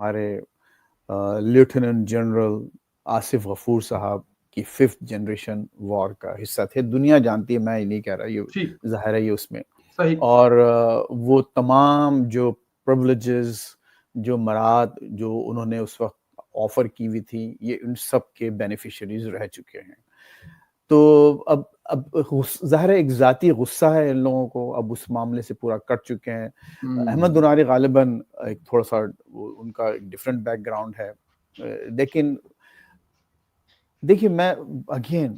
ہمارے lieutenant general Asif غفور صاحب کی 5th جنریشن وار کا حصہ تھے. دنیا جانتی ہے، میں یہ نہیں کہہ رہا، یہ ظاہر ہے یہ اس میں. اور وہ تمام جو پرولیجز، جو مراد جو انہوں نے اس وقت آفر کی ہوئی تھی، یہ ان سب کے بینیفیشریز رہ چکے ہیں. تو اب ظاہر ہے ایک ذاتی غصہ ہے ان لوگوں کو، اب اس معاملے سے پورا کٹ چکے ہیں. احمد دناری غالباً ایک تھوڑا سا ان کا ایک ڈفرینٹ بیک گراؤنڈ ہے، لیکن دیکھیے میں اگین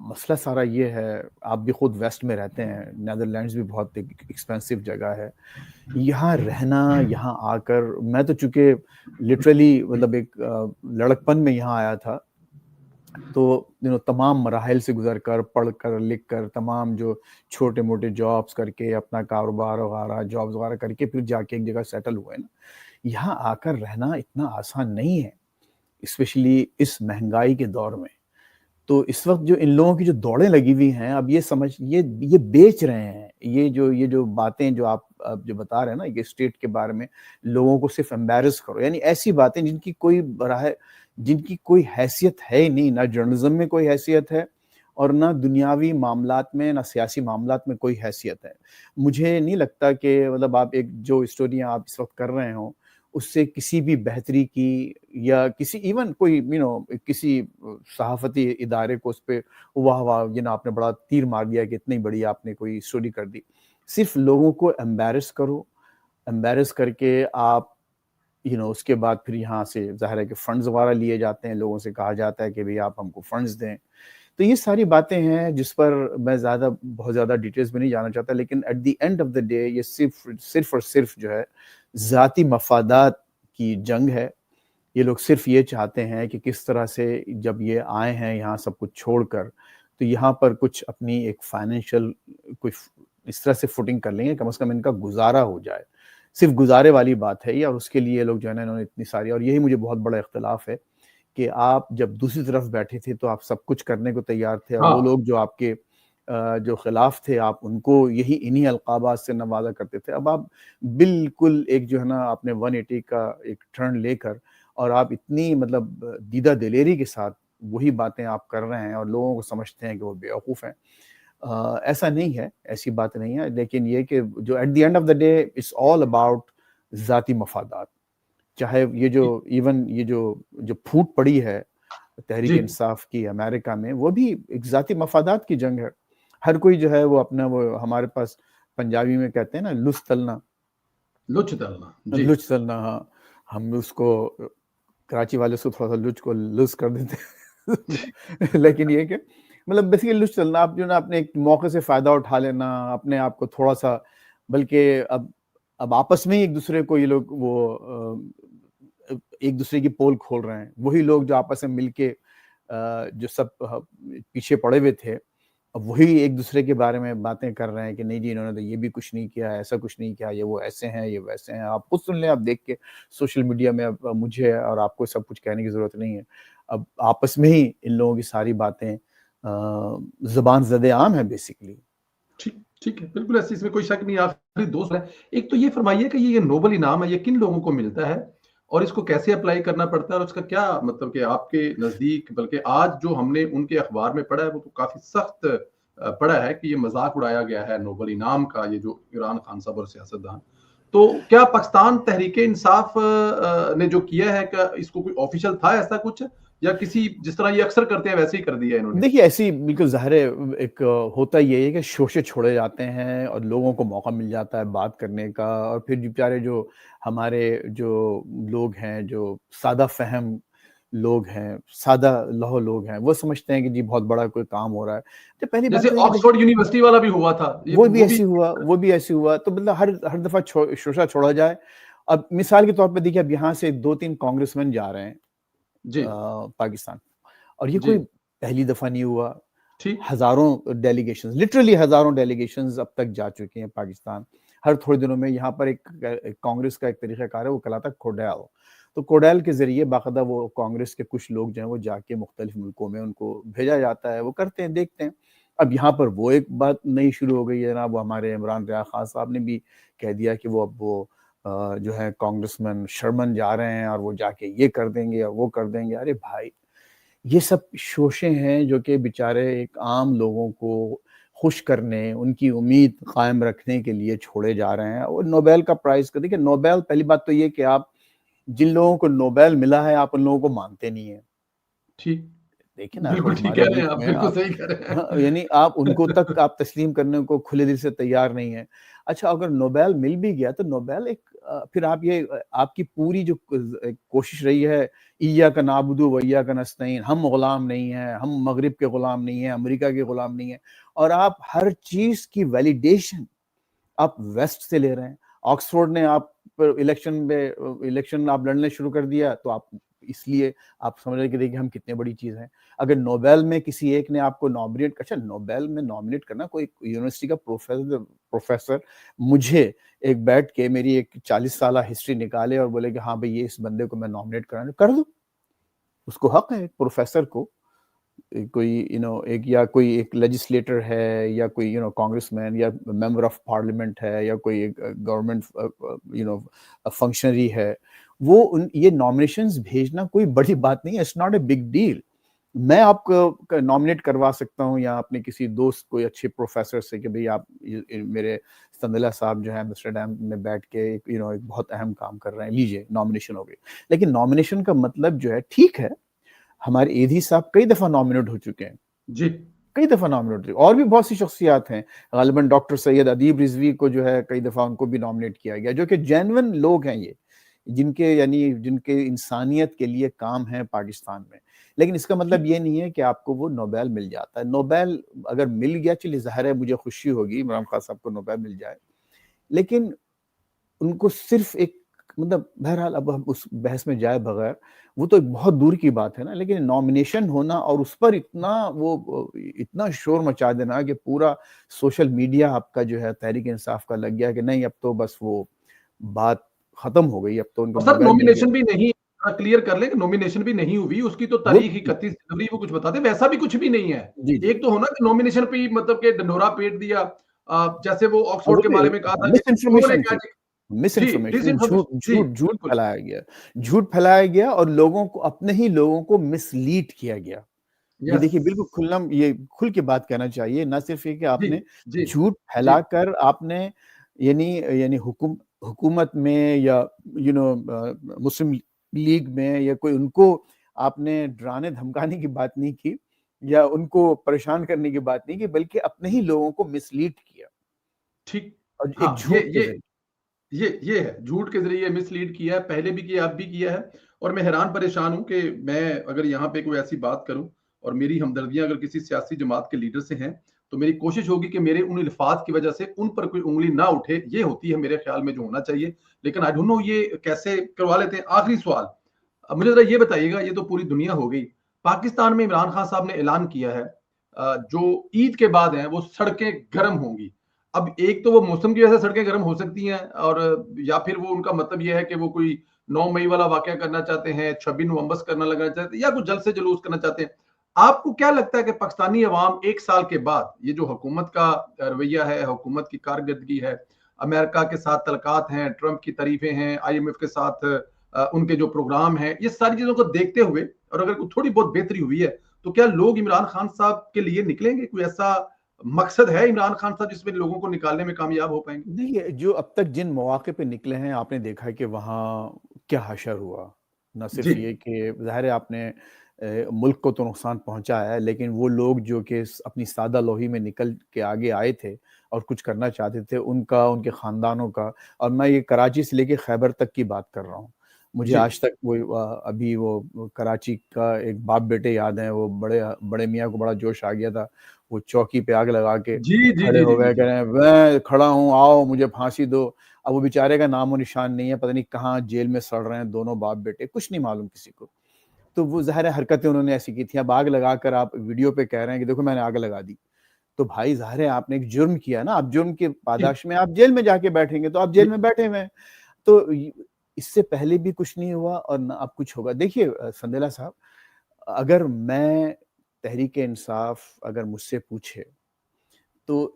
مسئلہ سارا یہ ہے، آپ بھی خود ویسٹ میں رہتے ہیں، نیدرلینڈز بھی بہت ایکسپینسو جگہ ہے. یہاں رہنا، یہاں آ کر میں تو چونکہ لٹرلی مطلب ایک لڑکپن میں یہاں آیا تھا، تو تمام مراحل سے گزر کر، پڑھ کر، لکھ کر، تمام جو چھوٹے موٹے جابس کر کے، اپنا کاروبار وغیرہ جابس وغیرہ کر کے پھر جا کے ایک جگہ سیٹل ہوئے نا. یہاں آ کر رہنا اتنا آسان نہیں ہے، اسپیشلی اس مہنگائی کے دور میں. تو اس وقت جو ان لوگوں کی جو دوڑیں لگی ہوئی ہیں، اب یہ سمجھ یہ بیچ رہے ہیں، یہ جو باتیں جو آپ جو بتا رہے ہیں نا یہ اسٹیٹ کے بارے میں، لوگوں کو صرف امبیرس کرو، یعنی ایسی باتیں جن کی کوئی حیثیت ہے ہی نہیں، نہ جرنلزم میں کوئی حیثیت ہے اور نہ دنیاوی معاملات میں، نہ سیاسی معاملات میں کوئی حیثیت ہے. مجھے نہیں لگتا کہ مطلب آپ ایک جو اسٹوریاں آپ اس وقت کر رہے ہوں اس سے کسی بھی بہتری کی، یا کسی ایون کوئی کسی صحافتی ادارے کو اس پہ واہ آپ نے بڑا تیر مار دیا کہ اتنی بڑی آپ نے کوئی اسٹوری کر دی. صرف لوگوں کو امبیرس کرو، امبیرس کر کے آپ اس کے بعد پھر یہاں سے ظاہر ہے کہ فنڈز وغیرہ لیے جاتے ہیں، لوگوں سے کہا جاتا ہے کہ بھئی آپ ہم کو فنڈز دیں. تو یہ ساری باتیں ہیں جس پر میں بہت زیادہ ڈیٹیلز میں نہیں جانا چاہتا، لیکن at the end of the day یہ صرف اور صرف جو ہے ذاتی مفادات کی جنگ ہے. یہ لوگ صرف یہ چاہتے ہیں کہ کس طرح سے جب یہ آئے ہیں یہاں سب کچھ چھوڑ کر، تو یہاں پر کچھ اپنی ایک فائنینشیل کوئی اس طرح سے فوٹنگ کر لیں گے، کم از کم ان کا گزارا ہو جائے. صرف گزارے والی بات ہے یہ، اور اس کے لیے لوگ جو ہے نا انہوں نے اتنی ساری، اور یہی مجھے بہت بڑا اختلاف ہے کہ آپ جب دوسری طرف بیٹھے تھے تو آپ سب کچھ کرنے کو تیار تھے، اور وہ لوگ جو آپ کے جو خلاف تھے آپ ان کو انہی القابات سے نوازا کرتے تھے. اب آپ بالکل ایک جو ہے نا آپ نے 180 کا ایک ٹرن لے کر، اور آپ اتنی مطلب دیدہ دلیری کے ساتھ وہی باتیں آپ کر رہے ہیں اور لوگوں کو سمجھتے ہیں کہ وہ بیوقوف ہیں. ایسا نہیں ہے، ایسی بات نہیں ہے، لیکن یہ کہ جو at the end of the day it's all about ذاتی مفادات. چاہے یہ جو پھوٹ پڑی ہے تحریک انصاف کی امریکہ میں، وہ بھی ایک ذاتی مفادات کی جنگ ہے. ہر کوئی جو ہے وہ اپنا، وہ ہمارے پاس پنجابی میں کہتے ہیں نا لچ تلنا، ہاں ہم اس کو کراچی والے سے تھوڑا سا لچ کو لوز کر دیتے ہیں. لیکن یہ کہ مطلب بیسیکلی لچ چلنا، آپ جو نا اپنے ایک موقع سے فائدہ اٹھا لینا، اپنے آپ کو تھوڑا سا، بلکہ اب آپس میں ہی ایک دوسرے کو یہ لوگ وہ ایک دوسرے کی پول کھول رہے ہیں. وہی لوگ جو آپس میں مل کے جو سب پیچھے پڑے ہوئے تھے، اب وہی ایک دوسرے کے بارے میں باتیں کر رہے ہیں کہ نہیں جی انہوں نے تو یہ بھی کچھ نہیں کیا، ایسا کچھ نہیں کیا، یہ وہ ایسے ہیں، یہ ویسے ہیں. آپ خود سن لیں، آپ دیکھ کے سوشل میڈیا میں. اب مجھے اور آپ کو سب کچھ کہنے کی ضرورت نہیں ہے. اب آپس میں ہی ان لوگوں کی ساری باتیں زبان زد عام ہے بیسیکلی. ٹھیک ہے، بالکل ایسی اس میں کوئی شک نہیں. آخری دوست ہے، ایک تو یہ فرمائیے کہ یہ نوبل انعام ہے، یہ کن لوگوں کو ملتا ہے اور اس کو کیسے اپلائی کرنا پڑتا ہے، اور اس کا کیا مطلب کہ آپ کے نزدیک، بلکہ آج جو ہم نے ان کے اخبار میں پڑھا ہے وہ تو کافی سخت پڑھا ہے کہ یہ مذاق اڑایا گیا ہے نوبل انعام کا، یہ جو عمران خان صاحب اور سیاستدان. تو کیا پاکستان تحریک انصاف نے جو کیا ہے کہ اس کو کوئی آفیشل تھا ایسا کچھ، یا کسی جس طرح یہ اکثر کرتے ہیں ویسے ہی کر دیا انہوں نے؟ دیکھیے ایسی بالکل ظاہر ہے، ایک ہوتا یہ ہے کہ شوشے چھوڑے جاتے ہیں اور لوگوں کو موقع مل جاتا ہے بات کرنے کا، اور پھر بیچارے جو ہمارے جو لوگ ہیں، جو سادہ فہم لوگ ہیں، سادہ لوہ لوگ ہیں، وہ سمجھتے ہیں کہ جی بہت بڑا کوئی کام ہو رہا ہے. تو پہلی بات جیسے آکسفورڈ یونیورسٹی والا بھی ہوا تھا، وہ بھی ایسی ہوا. تو مطلب ہر دفعہ شوشہ چھوڑا جائے. اب مثال کے طور پہ دیکھیے، اب یہاں سے 2-3 کانگریس مین جا رہے ہیں پاکستان، اور یہ کوئی پہلی دفعہ نہیں ہوا. ہزاروں ڈیلیگیشنز، لٹرلی ہزاروں ڈیلیگیشنز اب تک جا چکے ہیں پاکستان. ہر تھوڑے دنوں میں یہاں پر ایک کانگریس کا ایک طریقہ کار ہے، وہ کہلاتا ہے کوڈیل. تو کوڈیل کے ذریعے باقاعدہ وہ کانگریس کے کچھ لوگ جو ہیں وہ جا کے مختلف ملکوں میں ان کو بھیجا جاتا ہے، وہ کرتے ہیں، دیکھتے ہیں. اب یہاں پر وہ ایک بات نئی شروع ہو گئی ہے نا، وہ ہمارے عمران ریاض خان صاحب نے بھی کہہ دیا کہ وہ اب وہ جو ہے کانگریس مین شرمن جا رہے ہیں اور وہ جا کے یہ کر دیں گے اور وہ کر دیں گے. ارے بھائی یہ سب شوشے ہیں جو کہ بیچارے ایک عام لوگوں کو خوش کرنے, ان کی امید قائم رکھنے کے لیے چھوڑے جا رہے ہیں. اور نوبیل کا پرائز کا دیکھیں, نوبیل پہلی بات تو یہ کہ آپ جن لوگوں کو نوبیل ملا ہے آپ ان لوگوں کو مانتے نہیں ہیں. ٹھیک, دیکھیں نا بالکل ٹھیک ہمارے کہہ رہے ہیں ملک آپ, میں بالکل آپ صحیح کہہ رہے ہیں. یعنی آپ ان کو تک آپ تسلیم کرنے کو کھلے دل سے تیار نہیں ہیں. اچھا اگر نوبیل مل بھی گیا تو نوبیل ایک پھر آپ یہ آپ کی پوری جو کوشش رہی ہے ایاک نعبد و ایاک نستعین, ہم غلام نہیں ہیں, ہم مغرب کے غلام نہیں ہیں, امریکہ کے غلام نہیں ہیں, اور آپ ہر چیز کی ویلیڈیشن آپ ویسٹ سے لے رہے ہیں. آکسفورڈ نے آپ پر الیکشن آپ لڑنے شروع کر دیا تو آپ اس لیے آپ سمجھ رہے کہ دیکھیں ہم کتنے بڑی چیز ہیں. اگر نوبیل میں کسی ایک نے آپ کو نامنیٹ, اچھا نوبیل میں نامنیٹ کرنا, کوئی یونیورسٹی کا پروفیسر مجھے ایک بیٹھ کے میری ایک 40 سالہ ہسٹری نکالے اور بولے کہ ہاں بھئی یہ اس بندے کو میں نامنیٹ کرانا, کر دو. اس کو حق ہے ایک پروفیسر کو, کوئی ایک یا کوئی ایک لیجسلیٹر ہے یا کوئی کانگریس مین یا ممبر آف پارلیمنٹ ہے یا کوئی گورنمنٹ فنکشنری ہے, وہ یہ نامنیشنز بھیجنا کوئی بڑی بات نہیں ہے. It's not a big deal. میں آپ کو نامنیٹ کروا سکتا ہوں یا اپنے کسی دوست کوئی اچھے پروفیسر سے کہ بھئی آپ میرے سندلہ صاحب جو ہے ایمسٹرڈیم میں بیٹھ کے ایک بہت اہم کام کر رہے ہیں, لیجئے نامنیشن ہو گئی. لیکن نامنیشن کا مطلب جو ہے, ٹھیک ہے ہمارے ایدھی صاحب کئی دفعہ نامنیٹ ہو چکے ہیں, جی کئی دفعہ نامنیٹ ہوئے, اور بھی بہت سی شخصیات ہیں, غالباً ڈاکٹر سید ادیب رضوی کو جو ہے کئی دفعہ ان کو بھی نامنیٹ کیا گیا, جو کہ جینون لوگ ہیں یہ, جن کے انسانیت کے لیے کام ہے پاکستان میں. لیکن اس کا مطلب یہ نہیں ہے کہ آپ کو وہ نوبیل مل جاتا ہے. نوبیل اگر مل گیا, چلیے ظاہر ہے مجھے خوشی ہوگی عمران خان صاحب کو نوبیل مل جائے, لیکن ان کو صرف ایک مطلب بہرحال اب ہم اس بحث میں جائے بغیر, وہ تو ایک بہت دور کی بات ہے نا, لیکن نامنیشن ہونا اور اس پر اتنا شور مچا دینا کہ پورا سوشل میڈیا آپ کا جو ہے تحریک انصاف کا لگ گیا کہ نہیں اب تو بس وہ بات ختم ہو گئی, اب تو ان کو سر نوبیل مل گیا. نومینیشن بھی نہیں, کلیئر کر لیں کہ نومینیشن بھی نہیں ہوئی, اس کی تو تاریخ 31 جنوری وہ کچھ بتا دیں, ویسا بھی کچھ بھی نہیں ہے. ایک تو ہونا کہ نومینیشن پہ مطلب کہ ڈنڈورا پیٹ دیا, جیسے وہ آکسفورڈ کے بارے میں کہا تھا مس کہ انہوں نے انفارمیشن تھی, کہا مس جی ڈس انفارمیشن, انفارمیشن, جی جھوٹ بالکل پھیلایا گیا اور لوگوں کو, اپنے ہی لوگوں کو مس لیڈ کیا گیا. یہ یس دیکھیے بالکل یہ کھل کے بات کہنا چاہیے, نہ صرف یہ کہ آپ جی نے جی جھوٹ جی پھیلا کر آپ نے یعنی حکومت میں یا مسلم لیگ میں یا کوئی, ان کو آپ نے ڈرانے دھمکانے کی بات نہیں کی یا ان کو پریشان کرنے کی بات نہیں کی, بلکہ اپنے ہی لوگوں کو مس لیڈ کیا, ٹھیک. اور ہاں ایک جھوٹ کے ذریعے. یہ ہے, جھوٹ کے ذریعے مس لیڈ کیا ہے, پہلے بھی کیا, اب بھی کیا ہے. اور میں حیران پریشان ہوں کہ میں اگر یہاں پہ کوئی ایسی بات کروں اور میری ہمدردیاں اگر کسی سیاسی جماعت کے لیڈر سے ہیں, تو میری کوشش ہوگی کہ میرے ان الفاظ کی وجہ سے ان پر کوئی انگلی نہ اٹھے. یہ ہوتی ہے میرے خیال میں جو ہونا چاہیے, لیکن آئی ڈونٹ نو یہ کیسے کروا لیتے ہیں. آخری سوال مجھے ذرا یہ بتائیے گا, یہ تو پوری دنیا ہو گئی, پاکستان میں عمران خان صاحب نے اعلان کیا ہے جو عید کے بعد ہیں وہ سڑکیں گرم ہوں گی. اب ایک تو وہ موسم کی وجہ سے سڑکیں گرم ہو سکتی ہیں, اور یا پھر وہ ان کا مطلب یہ ہے کہ وہ کوئی 9 مئی والا واقعہ کرنا چاہتے ہیں, 26 نومبر کرنا لگنا چاہتے ہیں, یا کچھ جلد سے جلوس کرنا چاہتے ہیں. آپ کو کیا لگتا ہے کہ پاکستانی عوام ایک سال کے بعد یہ جو حکومت کا رویہ ہے, حکومت کی کارکردگی ہے, امریکہ کے ساتھ تعلقات ہیں, ٹرمپ کی تعریفیں ہیں, IMF کے ساتھ ان کے جو پروگرام ہیں, یہ ساری چیزوں کو دیکھتے ہوئے, اور اگر تھوڑی بہت بہتری ہوئی ہے, تو کیا لوگ عمران خان صاحب کے لیے نکلیں گے؟ کوئی ایسا مقصد ہے عمران خان صاحب جس میں لوگوں کو نکالنے میں کامیاب ہو پائیں گے؟ دیکھیے جو اب تک جن مواقع پہ نکلے ہیں, آپ نے دیکھا کہ وہاں کیا حشر ہوا. نہ جی صرف یہ کہ ظاہر ہے آپ نے ملک کو تو نقصان پہنچا ہے, لیکن وہ لوگ جو کہ اپنی سادہ لوہی میں نکل کے آگے آئے تھے اور کچھ کرنا چاہتے تھے, ان کا, ان کے خاندانوں کا, اور میں یہ کراچی سے لے کے خیبر تک کی بات کر رہا ہوں. مجھے جی آج تک وہ ابھی وہ کراچی کا ایک باپ بیٹے یاد ہیں, وہ بڑے میاں کو بڑا جوش آ گیا تھا, وہ چوکی پہ آگ لگا کے جی جی کھڑے جی ہو جی گئے, جی کہہ رہے ہیں میں کھڑا ہوں, آؤ مجھے پھانسی دو. اب وہ بیچارے کا نام و نشان نہیں ہے, پتہ نہیں کہاں جیل میں سڑ رہے ہیں دونوں باپ بیٹے, کچھ نہیں معلوم کسی کو. تو وہ ظاہر حرکتیں انہوں نے ایسی کی تھیں. اب آگ لگا کر آپ ویڈیو پہ کہہ رہے ہیں کہ دیکھو میں نے آگ لگا دی, تو بھائی ظاہر ہے آپ نے ایک جرم کیا نا, آپ جرم کے جی پاداش میں آپ جیل میں جا کے بیٹھیں گے, تو آپ جیل میں بیٹھے ہوئے ہیں. تو اس سے پہلے بھی کچھ نہیں ہوا اور نہ اب کچھ ہوگا. دیکھیے سندیلا صاحب, اگر میں تحریک انصاف اگر مجھ سے پوچھے تو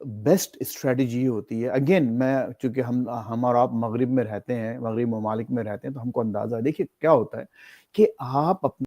بیسٹ اسٹریٹجی ہوتی ہے. اگین میں چونکہ ہم اور آپ مغرب میں رہتے ہیں، مغرب ممالک میں رہتے ہیں، تو ہم کو اندازہ ہے. دیکھیے کیا ہوتا ہے کہ آپ اپنے